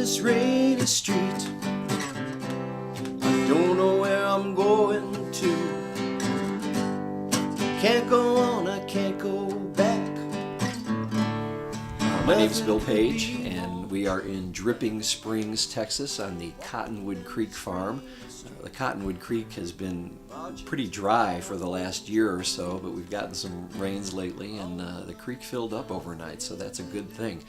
this rainy street. I don't know where I'm going to. Can't go on, I can't go back. My name's Bill Paige, and we are in Dripping Springs, Texas on the Cottonwood Creek farm. The Cottonwood Creek has been pretty dry for the last year or so, but we've gotten some rains lately, and the creek filled up overnight, so that's a good thing.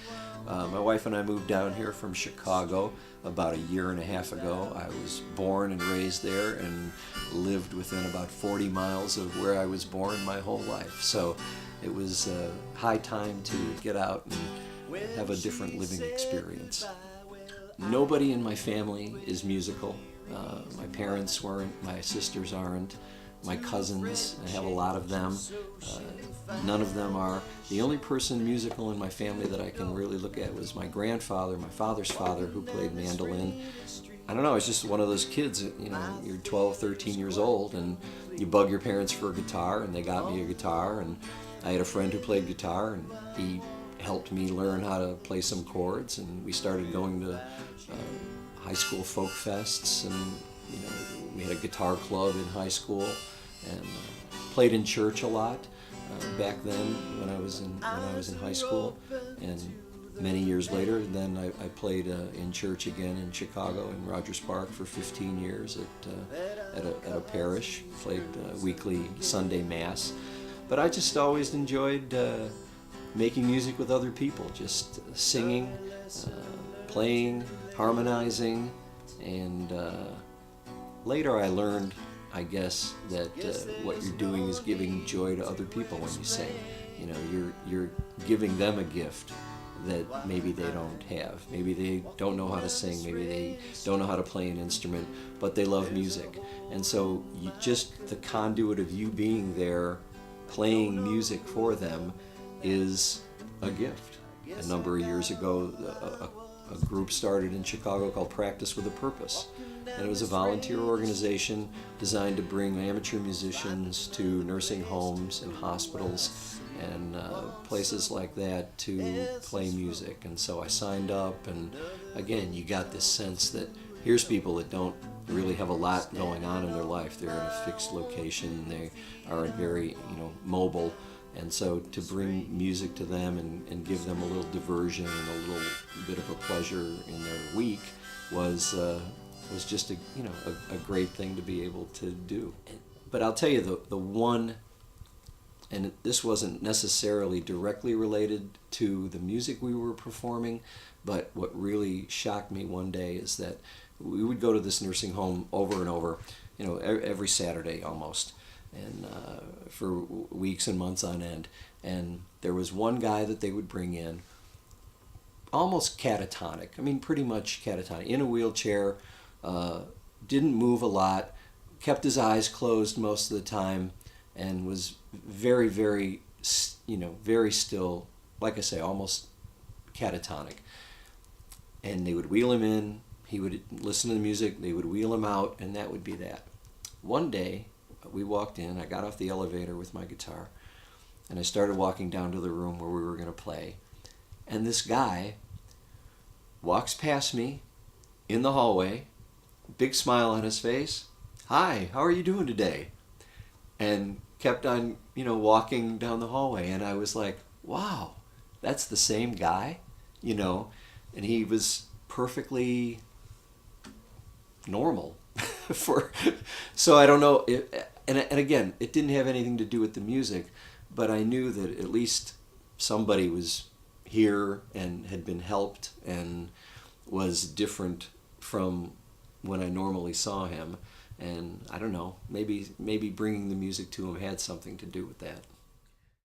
My wife and I moved down here from Chicago about a year and a half ago. I was born and raised there and lived within about 40 miles of where I was born my whole life. So it was high time to get out and have a different living experience. Nobody in my family is musical. My parents weren't, my sisters aren't, my cousins, I have a lot of them. None of them are. The only person musical in my family that I can really look at was my grandfather, my father's father, who played mandolin. I don't know, it's just one of those kids, you know, you're 12, 13 years old and you bug your parents for a guitar, and they got me a guitar, and I had a friend who played guitar, and he helped me learn how to play some chords, and we started going to high school folk fests, and you know, we had a guitar club in high school, and played in church a lot back then when I was in high school, and many years later then I played in church again in Chicago in Rogers Park for 15 years at a parish, played weekly Sunday Mass. But I just always enjoyed making music with other people, just singing, playing, harmonizing, and later I learned, I guess, that what you're doing is giving joy to other people when you sing. You know, you're giving them a gift that maybe they don't have. Maybe they don't know how to sing, maybe they don't know how to play an instrument, but they love music. And so just the conduit of you being there playing music for them is a gift. A number of years ago, a group started in Chicago called Practice with a Purpose, and it was a volunteer organization designed to bring amateur musicians to nursing homes and hospitals and places like that to play music. And so I signed up, and again, you got this sense that here's people that don't really have a lot going on in their life. They're in a fixed location, they are very, you know, mobile. And so to bring music to them and give them a little diversion and a little bit of a pleasure in their week was just a great thing to be able to do. But I'll tell you, the one, and this wasn't necessarily directly related to the music we were performing, but what really shocked me one day is that we would go to this nursing home over and over, you know, every Saturday almost, and for weeks and months on end. And there was one guy that they would bring in, almost catatonic, I mean pretty much catatonic, in a wheelchair, didn't move a lot, kept his eyes closed most of the time, and was very, very, you know, very still, like I say, almost catatonic. And they would wheel him in, he would listen to the music, they would wheel him out, and that would be that. One day, we walked in, I got off the elevator with my guitar, and I started walking down to the room where we were going to play. And this guy walks past me in the hallway, big smile on his face. "Hi, how are you doing today?" And kept on, you know, walking down the hallway. And I was like, wow, that's the same guy, you know. And he was perfectly normal. So I don't know, and again, it didn't have anything to do with the music, but I knew that at least somebody was here and had been helped and was different from when I normally saw him. And I don't know, maybe bringing the music to him had something to do with that.